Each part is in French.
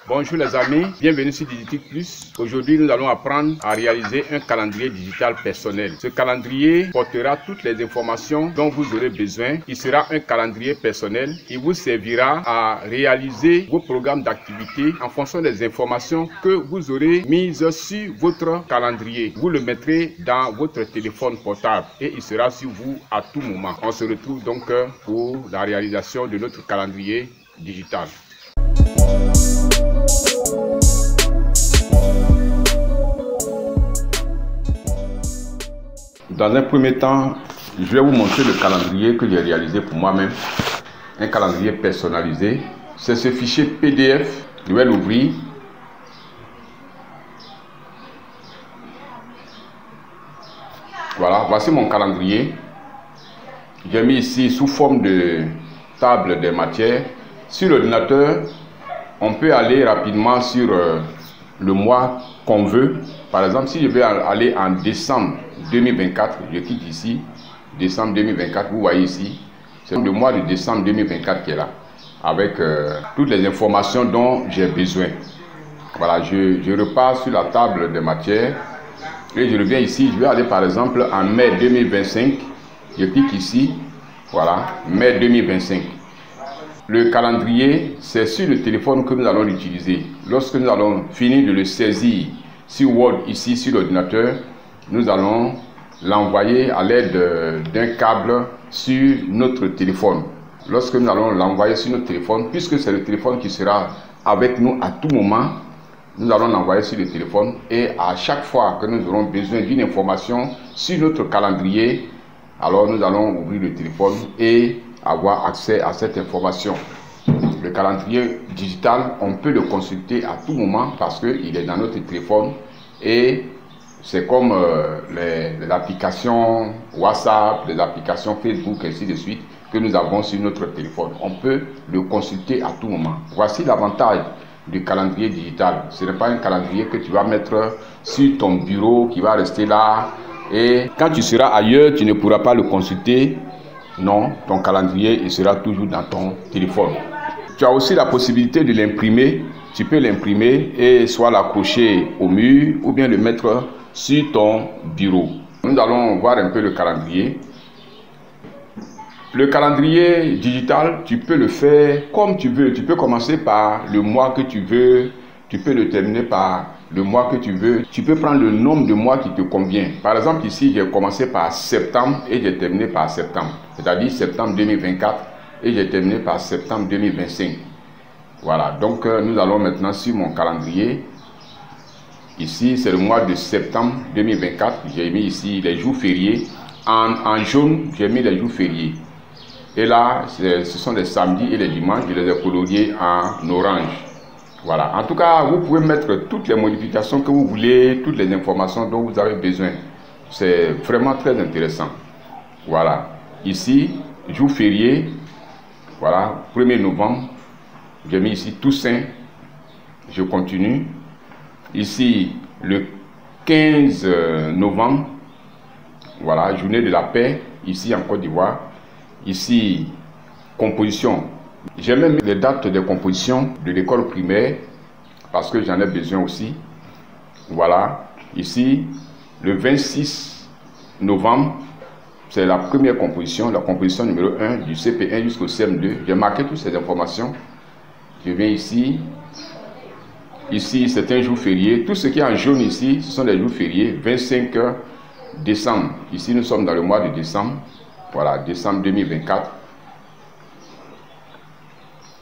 Bonjour les amis, bienvenue sur Digitique Plus. Aujourd'hui, nous allons apprendre à réaliser un calendrier digital personnel. Ce calendrier portera toutes les informations dont vous aurez besoin. Il sera un calendrier personnel. Il vous servira à réaliser vos programmes d'activité en fonction des informations que vous aurez mises sur votre calendrier. Vous le mettrez dans votre téléphone portable et il sera sur vous à tout moment. On se retrouve donc pour la réalisation de notre calendrier digital. Dans un premier temps, je vais vous montrer le calendrier que j'ai réalisé pour moi-même. Un calendrier personnalisé. C'est ce fichier PDF. Je vais l'ouvrir. Voilà, voici mon calendrier. J'ai mis ici sous forme de table des matières. Sur l'ordinateur, on peut aller rapidement sur le mois qu'on veut. Par exemple, si je vais aller en décembre 2024, je clique ici, décembre 2024, vous voyez ici, c'est le mois de décembre 2024 qui est là, avec toutes les informations dont j'ai besoin. Voilà, je repars sur la table des matières et je reviens ici, je vais aller par exemple en mai 2025, je clique ici, voilà, mai 2025. Le calendrier, c'est sur le téléphone que nous allons l'utiliser. Lorsque nous allons finir de le saisir sur Word, ici sur l'ordinateur, nous allons l'envoyer à l'aide d'un câble sur notre téléphone. Lorsque nous allons l'envoyer sur notre téléphone, puisque c'est le téléphone qui sera avec nous à tout moment, nous allons l'envoyer sur le téléphone et à chaque fois que nous aurons besoin d'une information sur notre calendrier, alors nous allons ouvrir le téléphone et avoir accès à cette information. Le calendrier digital, on peut le consulter à tout moment parce qu'il est dans notre téléphone et c'est comme les applications WhatsApp, les applications Facebook, ainsi de suite, que nous avons sur notre téléphone. On peut le consulter à tout moment. Voici l'avantage du calendrier digital. Ce n'est pas un calendrier que tu vas mettre sur ton bureau, qui va rester là. Et quand tu seras ailleurs, tu ne pourras pas le consulter. Non, ton calendrier, il sera toujours dans ton téléphone. Tu as aussi la possibilité de l'imprimer. Tu peux l'imprimer et soit l'accrocher au mur ou bien le mettre sur ton bureau. Nous allons voir un peu le calendrier. Le calendrier digital, tu peux le faire comme tu veux. Tu peux commencer par le mois que tu veux. Tu peux le terminer par le mois que tu veux. Tu peux prendre le nombre de mois qui te convient. Par exemple, ici, j'ai commencé par septembre et j'ai terminé par septembre. C'est-à-dire septembre 2024 et j'ai terminé par septembre 2025. Voilà, donc nous allons maintenant sur mon calendrier. Ici, c'est le mois de septembre 2024. J'ai mis ici les jours fériés. En jaune, j'ai mis les jours fériés. Et là, ce sont les samedis et les dimanches. Je les ai coloriés en orange. Voilà. En tout cas, vous pouvez mettre toutes les modifications que vous voulez, toutes les informations dont vous avez besoin. C'est vraiment très intéressant. Voilà. Ici, jour férié. Voilà, 1er novembre. J'ai mis ici Toussaint. Je continue. Ici, le 15 novembre. Voilà, journée de la paix. Ici, en Côte d'Ivoire. Ici, composition. J'ai même les dates de composition de l'école primaire parce que j'en ai besoin aussi. Voilà. Ici, le 26 novembre, c'est la première composition, la composition numéro 1 du CP1 jusqu'au CM2. J'ai marqué toutes ces informations. Je viens ici. Ici, c'est un jour férié. Tout ce qui est en jaune ici, ce sont les jours fériés. 25 décembre. Ici, nous sommes dans le mois de décembre. Voilà, décembre 2024.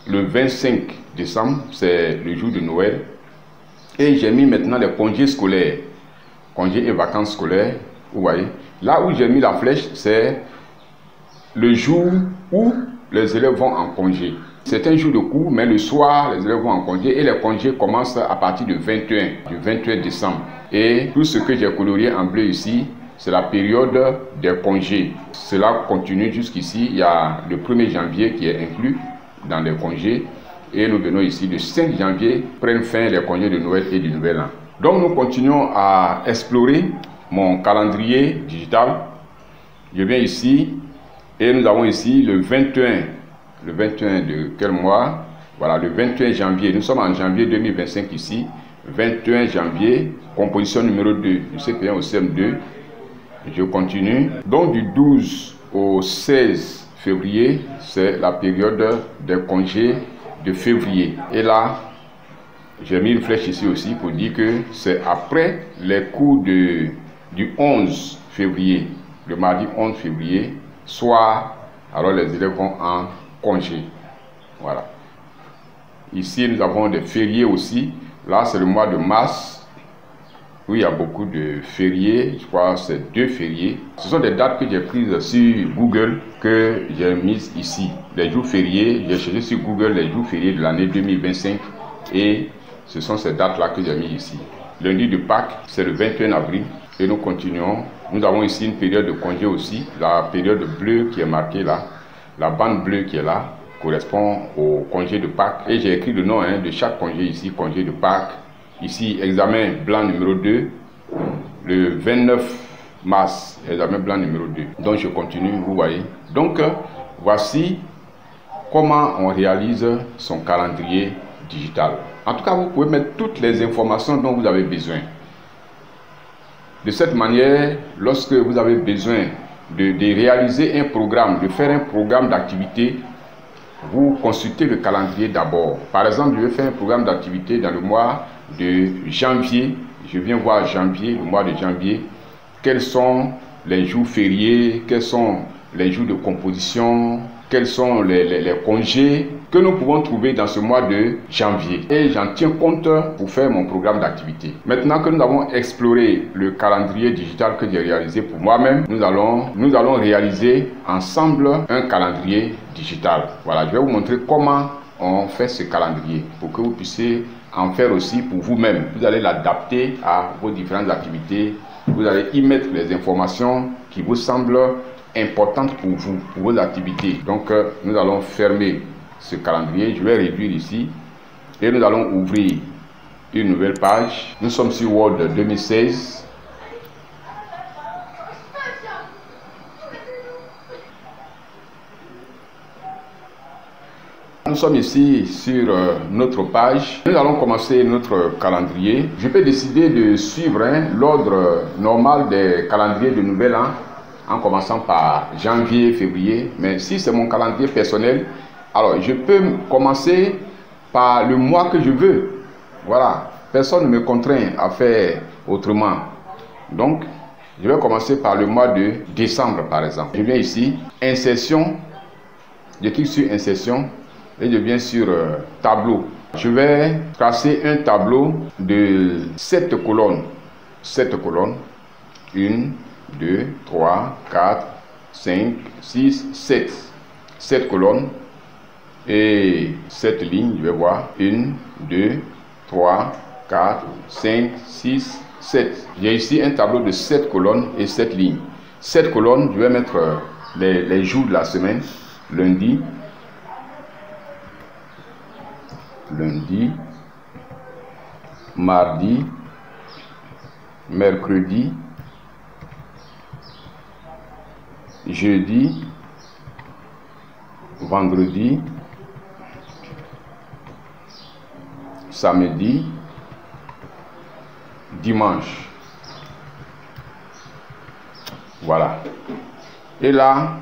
Le 25 décembre, c'est le jour de Noël. Et j'ai mis maintenant les congés scolaires. Congés et vacances scolaires. Vous voyez. Là où j'ai mis la flèche, c'est le jour où les élèves vont en congé. C'est un jour de cours, mais le soir, les élèves vont en congé. Et les congés commencent à partir du 21 décembre. Et tout ce que j'ai colorié en bleu ici, c'est la période des congés. Cela continue jusqu'ici. Il y a le 1er janvier qui est inclus dans les congés. Et nous venons ici le 5 janvier, prennent fin les congés de Noël et du Nouvel An. Donc nous continuons à explorer mon calendrier digital. Je viens ici et nous avons ici le 21 de quel mois? Voilà, le 21 janvier, nous sommes en janvier 2025 ici. 21 janvier, composition numéro 2, du CP1 au CM2. Je continue. Donc du 12 au 16 février, c'est la période des congés de février. Et là, j'ai mis une flèche ici aussi pour dire que c'est après les cours du 11 février, le mardi 11 février, soit alors les élèves vont en congé. Voilà. Ici, nous avons des fériés aussi. Là, c'est le mois de mars, où il y a beaucoup de fériés. Je crois que c'est 2 fériés. Ce sont des dates que j'ai prises sur Google, que j'ai mises ici. Les jours fériés, j'ai cherché sur Google les jours fériés de l'année 2025. Et ce sont ces dates-là que j'ai mis ici. Lundi de Pâques, c'est le 21 avril. Et nous continuons. Nous avons ici une période de congé aussi. La période bleue qui est marquée là. La bande bleue qui est là correspond au congé de Pâques. Et j'ai écrit le nom de chaque congé ici. Congé de Pâques. Ici, examen blanc numéro 2. Le 29 mars, examen blanc numéro 2. Donc je continue, vous voyez. Donc voici comment on réalise son calendrier digital. En tout cas, vous pouvez mettre toutes les informations dont vous avez besoin. De cette manière, lorsque vous avez besoin de réaliser un programme, de faire un programme d'activité, vous consultez le calendrier d'abord. Par exemple, je vais faire un programme d'activité dans le mois de janvier. Je viens voir janvier, le mois de janvier. Quels sont les jours fériés, quels sont les jours de composition, quels sont les congés que nous pouvons trouver dans ce mois de janvier. Et j'en tiens compte pour faire mon programme d'activité. Maintenant que nous avons exploré le calendrier digital que j'ai réalisé pour moi-même, nous allons réaliser ensemble un calendrier digital. Voilà, je vais vous montrer comment on fait ce calendrier pour que vous puissiez en faire aussi pour vous-même. Vous allez l'adapter à vos différentes activités. Vous allez y mettre les informations qui vous semblent importantes pour vous, pour vos activités. Donc, nous allons fermer ce calendrier. Je vais réduire ici et nous allons ouvrir une nouvelle page. Nous sommes sur Word 2016. Nous sommes ici sur notre page. Nous allons commencer notre calendrier. Je peux décider de suivre l'ordre normal des calendriers de nouvel an en commençant par janvier, février. Mais si c'est mon calendrier personnel, alors je peux commencer par le mois que je veux. Voilà, personne ne me contraint à faire autrement. Donc, je vais commencer par le mois de décembre par exemple. Je viens ici, insertion, je clique sur insertion. Et je viens sur tableau. Je vais tracer un tableau de 7 colonnes. 7 colonnes. 1, 2, 3, 4, 5, 6, 7. 7 colonnes. Et 7 lignes, je vais voir. 1, 2, 3, 4, 5, 6, 7. J'ai ici un tableau de 7 colonnes et 7 lignes. 7 colonnes, je vais mettre les jours de la semaine. Lundi, mardi, mercredi, jeudi, vendredi, samedi, dimanche. Voilà. Et là,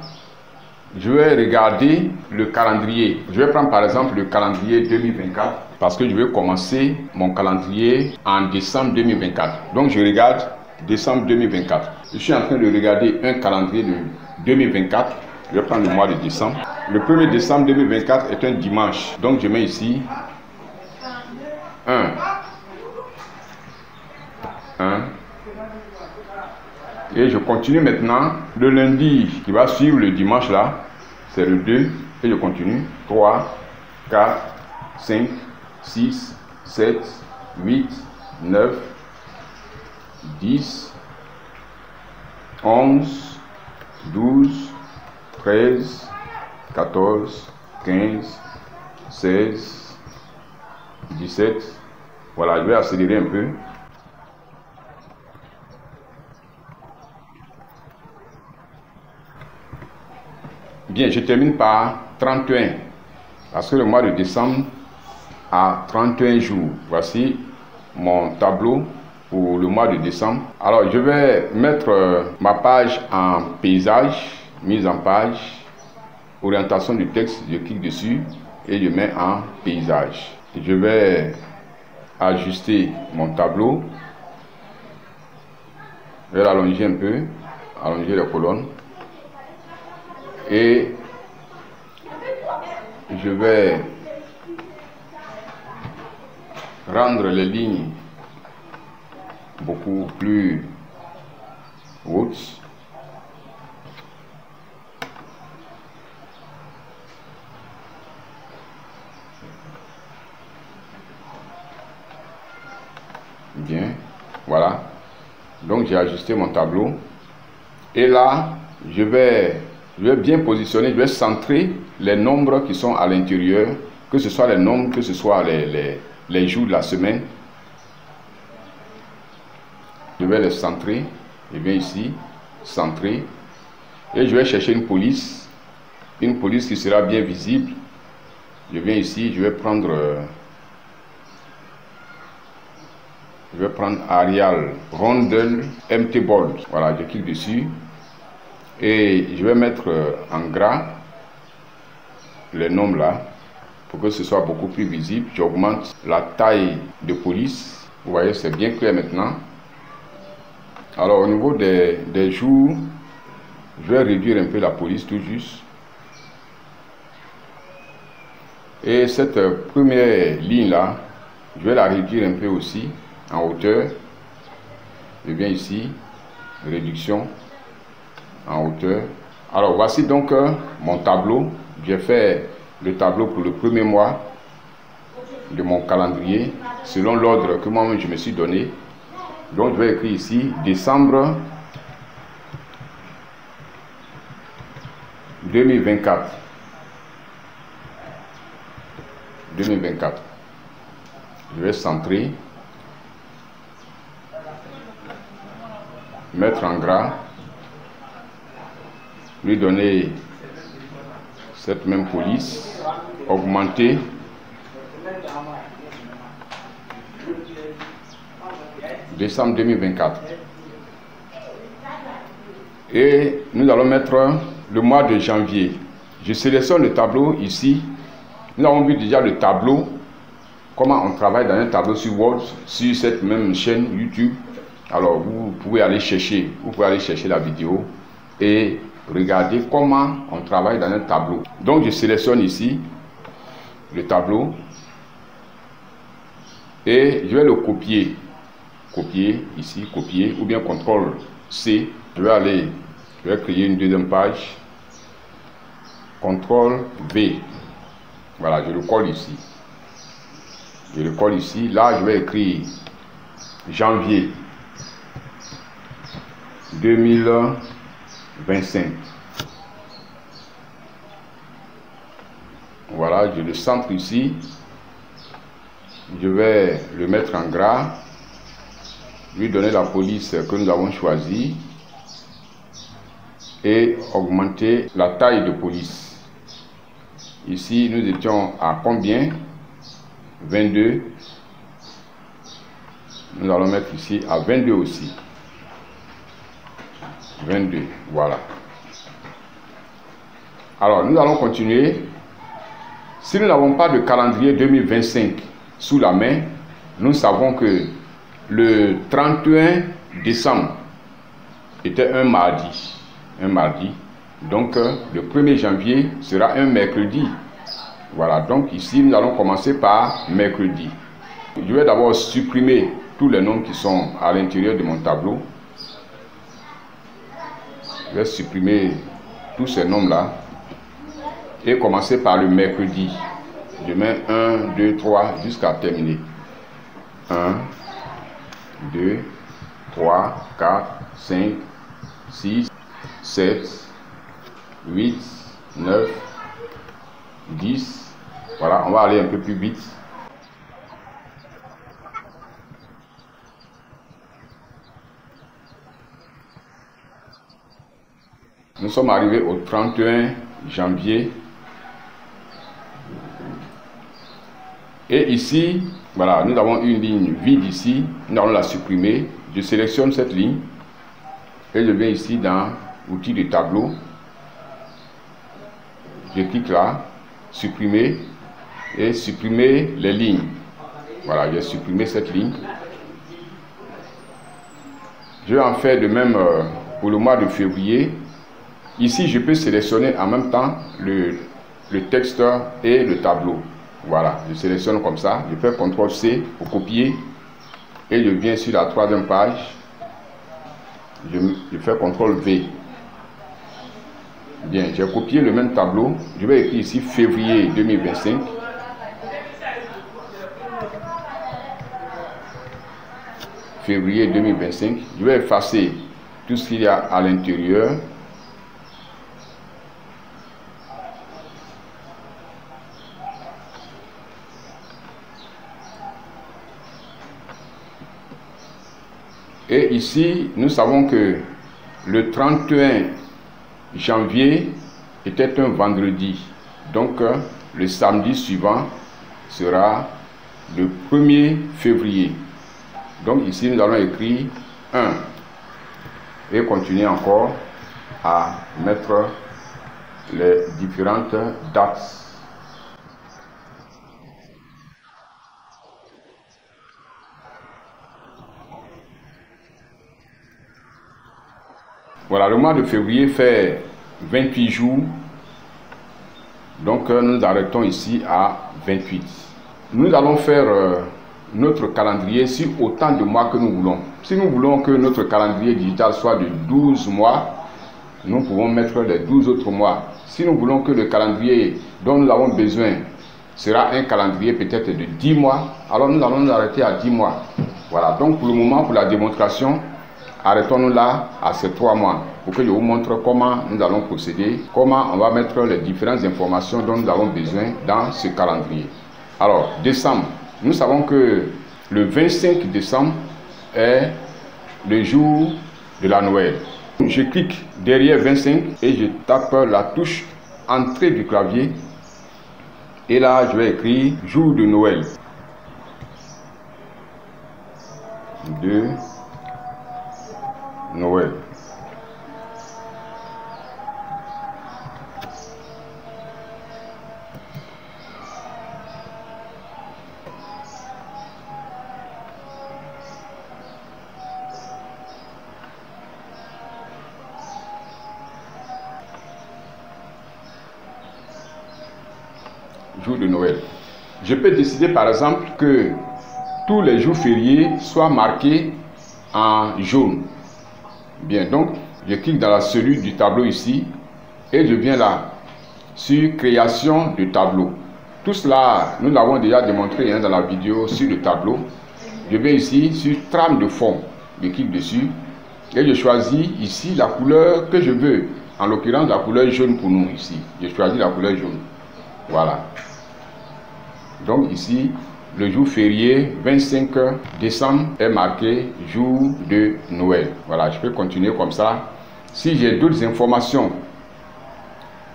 je vais regarder le calendrier. Je vais prendre par exemple le calendrier 2024 parce que je vais commencer mon calendrier en décembre 2024. Donc je regarde décembre 2024. Je suis en train de regarder un calendrier de 2024. Je vais prendre le mois de décembre. Le 1er décembre 2024 est un dimanche. Donc je mets ici 1. Et je continue maintenant. Le lundi qui va suivre le dimanche là, c'est le 2. Et je continue. 3, 4, 5, 6, 7, 8, 9, 10, 11, 12, 13, 14, 15, 16, 17. Voilà, je vais accélérer un peu. Bien, je termine par 31, parce que le mois de décembre à 31 jours. Voici mon tableau pour le mois de décembre. Alors je vais mettre ma page en paysage, mise en page, orientation du texte, je clique dessus et je mets en paysage. Je vais ajuster mon tableau. Je vais l'allonger un peu, allonger les colonnes. Et je vais rendre les lignes beaucoup plus hautes. Bien, voilà. Donc j'ai ajusté mon tableau. Et là, je vais bien positionner, je vais centrer les nombres qui sont à l'intérieur, que ce soit les nombres, que ce soit les jours de la semaine. Je vais les centrer. Je viens ici, centrer. Et je vais chercher une police qui sera bien visible. Je viens ici, je vais prendre Arial Rondel MT Bold. Voilà, je clique dessus. Et je vais mettre en gras les nombres là pour que ce soit beaucoup plus visible. J'augmente la taille de police. Vous voyez, c'est bien clair maintenant. Alors au niveau des jours, je vais réduire un peu la police tout juste. Et cette première ligne là, je vais la réduire un peu aussi en hauteur. Je viens ici, réduction en hauteur. Alors voici donc mon tableau. J'ai fait le tableau pour le premier mois de mon calendrier selon l'ordre que moi-même je me suis donné. Donc je vais écrire ici décembre 2024. 2024. Je vais centrer, mettre en gras, lui donner cette même police, augmenter, décembre 2024. Et nous allons mettre le mois de janvier. Je sélectionne le tableau ici. Nous avons vu déjà le tableau, comment on travaille dans un tableau sur Word, sur cette même chaîne YouTube. Alors vous pouvez aller chercher la vidéo et regarder comment on travaille dans un tableau. Donc je sélectionne ici le tableau et je vais le copier ici, copier, ou bien CTRL C. Je vais créer une deuxième page, CTRL V. Voilà, je le colle ici. Je le colle ici. Là, je vais écrire janvier 2025. Voilà, je le centre ici. Je vais le mettre en gras, lui donner la police que nous avons choisie et augmenter la taille de police. Ici, nous étions à combien? 22. Nous allons mettre ici à 22 aussi. 22, voilà. Alors, nous allons continuer. Si nous n'avons pas de calendrier 2025 sous la main, nous savons que le 31 décembre était un mardi. Donc, le 1er janvier sera un mercredi. Voilà, donc ici, nous allons commencer par mercredi. Je vais d'abord supprimer tous les noms qui sont à l'intérieur de mon tableau. Je vais supprimer tous ces noms-là et commencer par le mercredi. Je mets 1, 2, 3 jusqu'à terminer. 1, 2, 3, 4, 5, 6, 7, 8, 9, 10. Voilà, on va aller un peu plus vite. Nous sommes arrivés au 31 janvier. Et ici, voilà, nous avons une ligne vide ici, nous allons la supprimer. Je sélectionne cette ligne et je viens ici dans l'outil de tableau. Je clique là, supprimer et supprimer les lignes. Voilà, j'ai supprimé cette ligne. Je vais en faire de même pour le mois de février. Ici, je peux sélectionner en même temps le texte et le tableau. Voilà, je sélectionne comme ça. Je fais CTRL-C pour copier. Et je viens sur la troisième page. Je fais CTRL-V. Bien, j'ai copié le même tableau. Je vais écrire ici février 2025. Février 2025. Je vais effacer tout ce qu'il y a à l'intérieur. Et ici, nous savons que le 31 janvier était un vendredi. Donc, le samedi suivant sera le 1er février. Donc, ici, nous allons écrire 1 et continuer encore à mettre les différentes dates. Voilà, le mois de février fait 28 jours. Donc, nous arrêtons ici à 28. Nous allons faire notre calendrier sur autant de mois que nous voulons. Si nous voulons que notre calendrier digital soit de 12 mois, nous pouvons mettre les 12 autres mois. Si nous voulons que le calendrier dont nous avons besoin sera un calendrier peut-être de 10 mois, alors nous allons nous arrêter à 10 mois. Voilà, donc pour le moment, pour la démonstration, arrêtons-nous là à ces 3 mois pour que je vous montre comment nous allons procéder, comment on va mettre les différentes informations dont nous avons besoin dans ce calendrier. Alors, décembre, nous savons que le 25 décembre est le jour de la Noël. Je clique derrière 25 et je tape la touche entrée du clavier et là je vais écrire jour de Noël. De Noël. Jour de Noël. Je peux décider par exemple que tous les jours fériés soient marqués en jaune. Bien, donc je clique dans la cellule du tableau ici et je viens là sur création de tableau. Tout cela, nous l'avons déjà démontré dans la vidéo sur le tableau. Je viens ici sur trame de fond, je clique dessus et je choisis ici la couleur que je veux. En l'occurrence, la couleur jaune pour nous ici. Je choisis la couleur jaune. Voilà. Donc ici, le jour férié 25 décembre est marqué jour de Noël. Voilà, je peux continuer comme ça. Si j'ai d'autres informations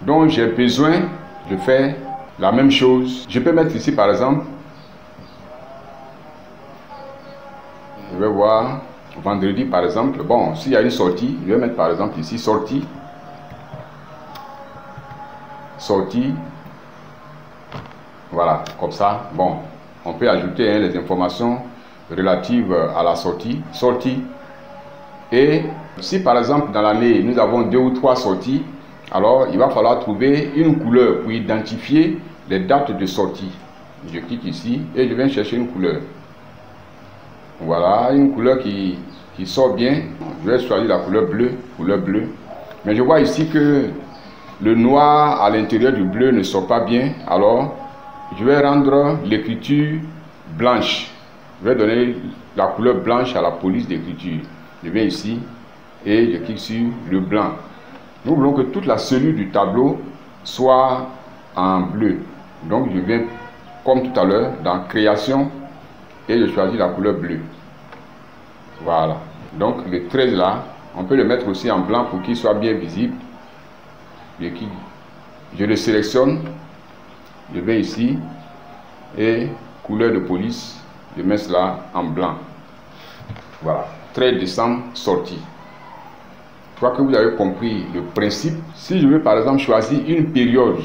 dont j'ai besoin, je fais la même chose. Je peux mettre ici par exemple, je vais voir vendredi par exemple. Bon, s'il y a une sortie, je vais mettre par exemple ici sortie. Sortie. Voilà, comme ça. Bon, on peut ajouter les informations relatives à la sortie. Sortie. Et si par exemple dans l'année nous avons 2 ou 3 sorties, alors il va falloir trouver une couleur pour identifier les dates de sortie. Je clique ici et je viens chercher une couleur. Voilà, une couleur qui sort bien. Je vais choisir la couleur bleue. Mais je vois ici que le noir à l'intérieur du bleu ne sort pas bien. Alors, je vais rendre l'écriture blanche. Je vais donner la couleur blanche à la police d'écriture. Je viens ici et je clique sur le blanc. Nous voulons que toute la cellule du tableau soit en bleu. Donc je viens comme tout à l'heure dans création et je choisis la couleur bleue. Voilà. Donc le 13 là, on peut le mettre aussi en blanc pour qu'il soit bien visible. Je le sélectionne. Je vais ici et couleur de police, je mets cela en blanc. Voilà, 13 décembre sorti. Je crois que vous avez compris le principe. Si je veux par exemple choisir une période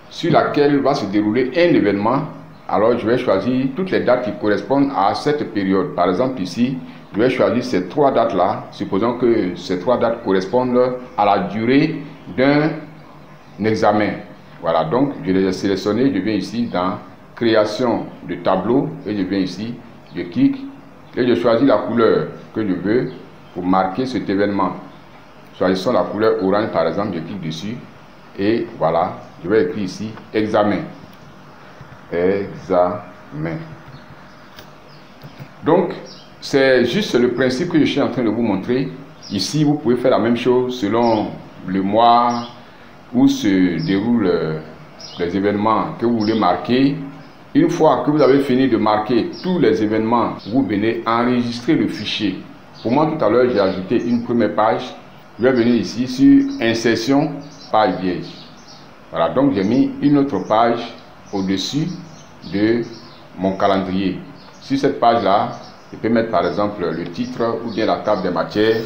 sur laquelle va se dérouler un événement, alors je vais choisir toutes les dates qui correspondent à cette période. Par exemple ici, je vais choisir ces 3 dates-là, supposons que ces 3 dates correspondent à la durée d'un examen. Voilà, donc je les ai sélectionnés, je viens ici dans création de tableau et je viens ici, je clique et je choisis la couleur que je veux pour marquer cet événement. Choisissons la couleur orange par exemple, je clique dessus et voilà, je vais écrire ici examen. Examen. Donc, c'est juste le principe que je suis en train de vous montrer. Ici, vous pouvez faire la même chose selon le mois où se déroulent les événements que vous voulez marquer. Une fois que vous avez fini de marquer tous les événements, vous venez enregistrer le fichier. Pour moi, tout à l'heure, j'ai ajouté une première page. Je vais venir ici sur insertion, page vierge. Voilà, donc j'ai mis une autre page au-dessus de mon calendrier. Sur cette page-là, je peux mettre par exemple le titre ou bien la table des matières.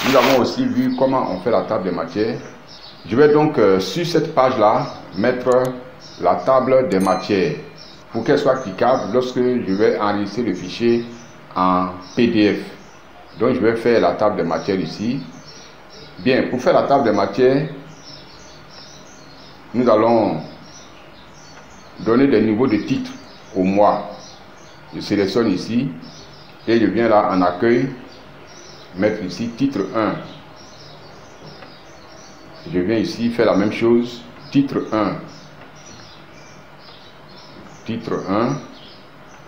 Nous avons aussi vu comment on fait la table des matières. Je vais donc sur cette page-là mettre la table des matières pour qu'elle soit cliquable lorsque je vais enregistrer le fichier en PDF. Donc je vais faire la table des matières ici. Bien, pour faire la table des matières, nous allons donner des niveaux de titres au mois. Je sélectionne ici et je viens là en accueil, mettre ici titre 1. Je viens ici faire la même chose, titre 1. Titre 1.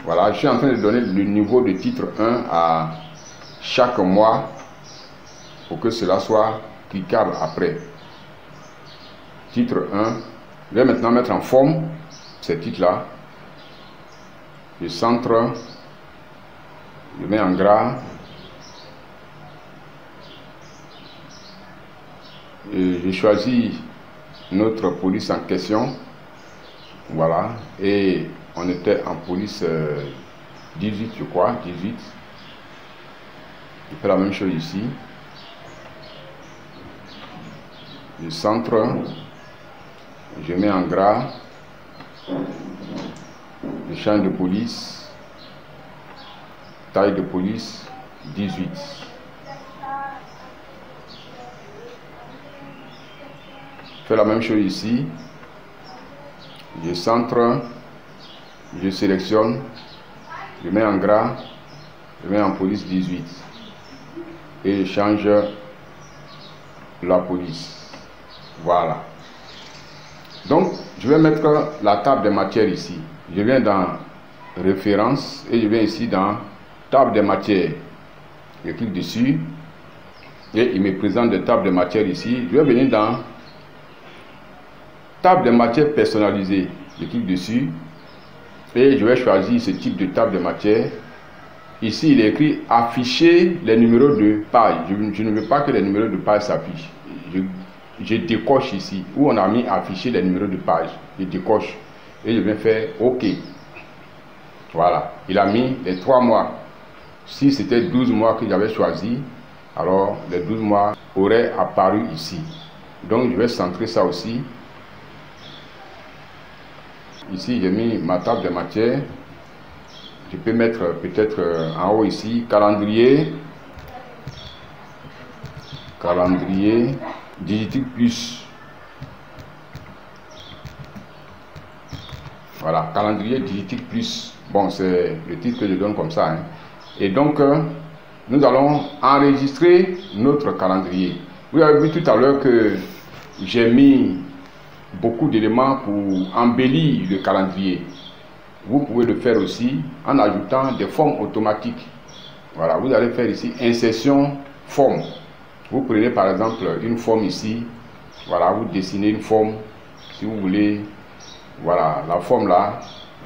Voilà, je suis en train de donner le niveau de titre 1 à chaque mois pour que cela soit cliquable après. Titre 1. Je vais maintenant mettre en forme ces titres-là. Je centre, je mets en gras. Et je choisis notre police en question. Voilà. Et on était en police 18, je crois. 18. Je fais la même chose ici. Je centre. Je mets en gras. Je change de police. Taille de police 18. Je fais la même chose ici. Je centre. Je sélectionne. Je mets en gras. Je mets en police 18. Et je change la police. Voilà. Donc, je vais mettre la table des matières ici. Je viens dans référence et je viens ici dans table des matières. Je clique dessus et il me présente des tables de matières ici. Je vais venir dans table de matières personnalisée. Je clique dessus et je vais choisir ce type de table de matière. Ici, il est écrit afficher les numéros de page. Je ne veux pas que les numéros de page s'affichent. Je décoche ici où on a mis afficher les numéros de page. Je décoche et je vais faire OK. Voilà, il a mis les 3 mois. Si c'était 12 mois que j'avais choisi, alors les 12 mois auraient apparu ici. Donc je vais centrer ça aussi. Ici j'ai mis ma table de matière. Je peux mettre peut-être en haut ici calendrier. Calendrier Digitique Plus. Voilà, calendrier Digitique Plus. Bon, c'est le titre que je donne comme ça. Hein. Et donc, nous allons enregistrer notre calendrier. Vous avez vu tout à l'heure que j'ai mis beaucoup d'éléments pour embellir le calendrier. Vous pouvez le faire aussi en ajoutant des formes automatiques. Voilà, vous allez faire ici insertion forme. Vous prenez par exemple une forme ici. Voilà, vous dessinez une forme. Si vous voulez, voilà, la forme là,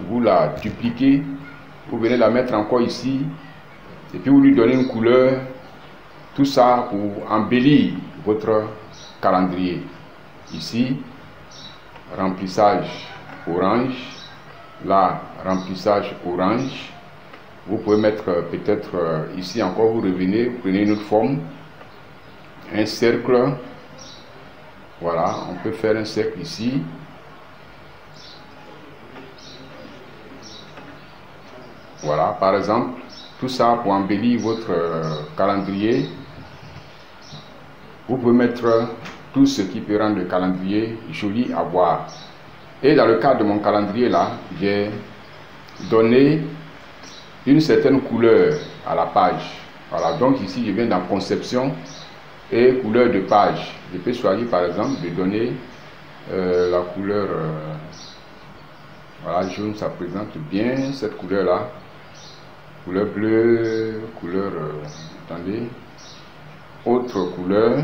vous la dupliquez. Vous venez la mettre encore ici. Et puis vous lui donnez une couleur. Tout ça pour embellir votre calendrier. Ici, remplissage orange. là, remplissage orange. Vous pouvez mettre peut-être ici encore, vous revenez, vous prenez une autre forme, un cercle. Voilà, on peut faire un cercle ici. Voilà, par exemple, tout ça pour embellir votre calendrier. Vous pouvez mettre tout ce qui peut rendre le calendrier joli à voir. Et dans le cas de mon calendrier là, j'ai donné une certaine couleur à la page. Voilà, donc ici je viens dans conception et couleur de page. Je peux choisir par exemple de donner la couleur voilà, jaune, ça présente bien cette couleur là, couleur bleue, couleur attendez, autre couleur.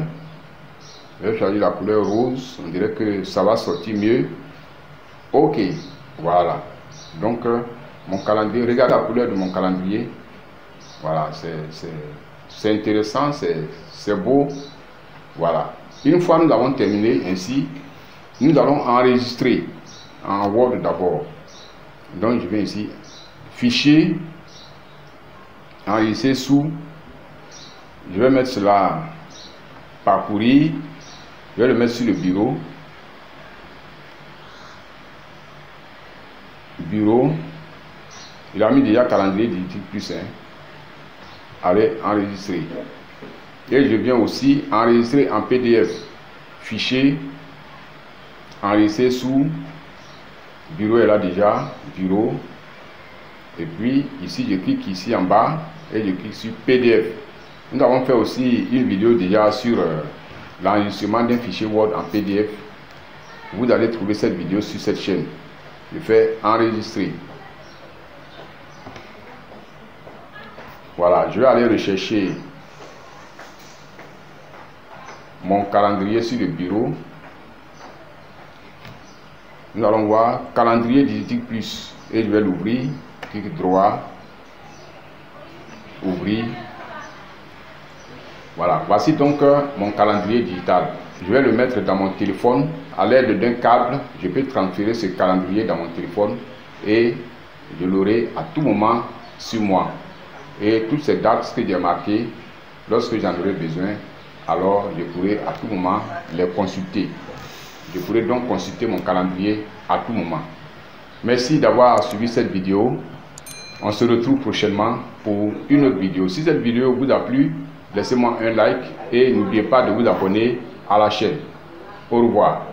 Je vais choisir la couleur rose, on dirait que ça va sortir mieux. Ok, voilà, donc mon calendrier, regarde la couleur de mon calendrier. Voilà, c'est intéressant, c'est beau. Voilà, une fois nous avons terminé ainsi, nous allons enregistrer en Word d'abord. Donc je viens ici, fichier, enregistrer sous, je vais mettre cela parcourir, je vais le mettre sur le bureau. Bureau, il a mis déjà calendrier Digitic Plus. Allez, enregistrer. Et je viens aussi enregistrer en PDF. Fichier, enregistrer sous. Bureau est là déjà. Bureau. Et puis ici, je clique ici en bas et je clique sur PDF. Nous avons fait aussi une vidéo déjà sur l'enregistrement d'un fichier Word en PDF. Vous allez trouver cette vidéo sur cette chaîne. Je fais enregistrer. Voilà, je vais aller rechercher mon calendrier sur le bureau. Nous allons voir calendrier Digitic Plus et je vais l'ouvrir. Clic droit, ouvrir. Voilà, voici donc mon calendrier digital. Je vais le mettre dans mon téléphone. À l'aide d'un câble, je peux transférer ce calendrier dans mon téléphone et je l'aurai à tout moment sur moi. Et toutes ces dates que j'ai marquées, lorsque j'en aurai besoin, alors je pourrai à tout moment les consulter. Je pourrai donc consulter mon calendrier à tout moment. Merci d'avoir suivi cette vidéo. On se retrouve prochainement pour une autre vidéo. Si cette vidéo vous a plu, laissez-moi un like et n'oubliez pas de vous abonner à la chaîne. Au revoir.